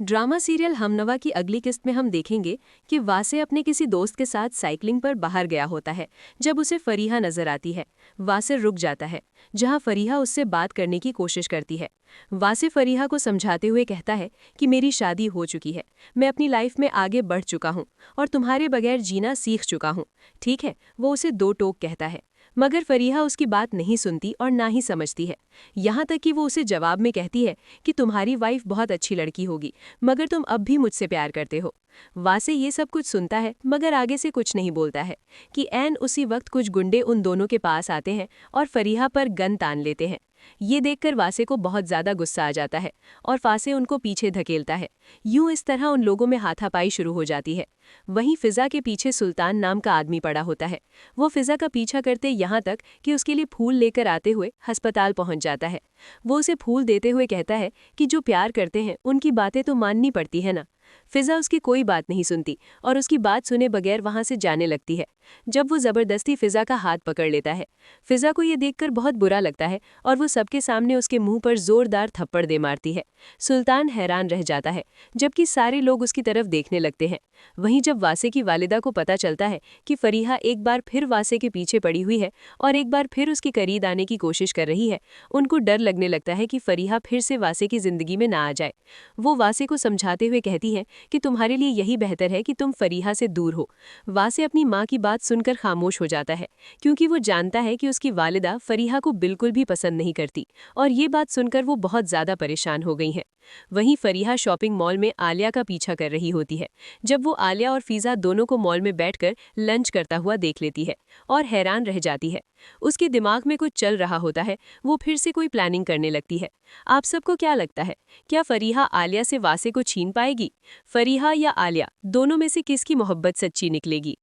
Drama serial हमनवा की अगली किस्त में हम देखेंगे कि वासे अपने किसी दोस्त के साथ साइकिलिंग पर बाहर गया होता है। जब उसे फरीहा नजर आती है, वासे रुक जाता है, जहां फरीहा उससे बात करने की कोशिश करती है। वासे फरीहा को समझाते हुए कहता है कि मेरी शादी हो चुकी है, मैं अपनी लाइफ में आगे बढ़ चुका हूं और तुम्हारे बगैर जीना सीख चुका हूं। ठीक है, वो उसे दो टोक कहता है, मगर फरीहा उसकी बात नहीं सुनती और ना ही समझती है। यहाँ तक कि वो उसे जवाब में कहती है कि तुम्हारी वाइफ बहुत अच्छी लड़की होगी, मगर तुम अब भी मुझसे प्यार करते हो। वासे ये सब कुछ सुनता है मगर आगे से कुछ नहीं बोलता है कि ऐन उसी वक्त कुछ गुंडे उन दोनों के पास आते हैं और फरीहा पर गन तान लेते हैं। ये देखकर वासे को बहुत ज्यादा गुस्सा आ जाता है और फासे उनको पीछे धकेलता है। यूं इस तरह उन लोगों में हाथापाई शुरू हो जाती है। वहीं फिजा के पीछे सुल्तान नाम का आदमी पड़ा होता है। वो फिजा का पीछा करते यहाँ तक कि उसके लिए फूल लेकर आते हुए अस्पताल पहुंच जाता है। वो उसे फूल देते हुए कहता है कि जो प्यार करते हैं उनकी बातें तो माननी पड़ती है ना। फिजा उसकी कोई बात नहीं सुनती और उसकी बात सुने बगैर वहां से जाने लगती है। जब वो जबरदस्ती फिजा का हाथ पकड़ लेता है, फिजा को ये देखकर बहुत बुरा लगता है और वो सबके सामने उसके मुंह पर जोरदार थप्पड़ दे मारती है। सुल्तान हैरान रह जाता है, जबकि सारे लोग उसकी तरफ देखने लगते हैं। वहीं जब वासे की वालिदा को पता चलता है कि फरीहा एक बार फिर वासे के पीछे पड़ी हुई है और एक बार फिर उसके करीब आने की कोशिश कर रही है, उनको डर लगने लगता है कि फरीहा फिर से वासे की जिंदगी में ना आ जाए। वो वासे को समझाते हुए कहती है कि तुम्हारे लिए यही बेहतर है कि तुम फरीहा से दूर हो। वासे अपनी माँ की बात सुनकर खामोश हो जाता है, क्योंकि वो जानता है कि उसकी वालिदा फरीहा को बिल्कुल भी पसंद नहीं करती और ये बात सुनकर वो बहुत ज्यादा परेशान हो गई हैं। वहीं फरीहा शॉपिंग मॉल में आलिया का पीछा कर रही होती है। जब वो आलिया और फीजा दोनों को मॉल में बैठकर लंच करता हुआ देख लेती है और हैरान रह जाती है। उसके दिमाग में कुछ चल रहा होता है, वो फिर से कोई प्लानिंग करने लगती है। आप सबको क्या लगता है, क्या फरीहा आलिया से वासे को छीन पाएगी? फरीहा या आलिया, दोनों में से किसकी मोहब्बत सच्ची निकलेगी?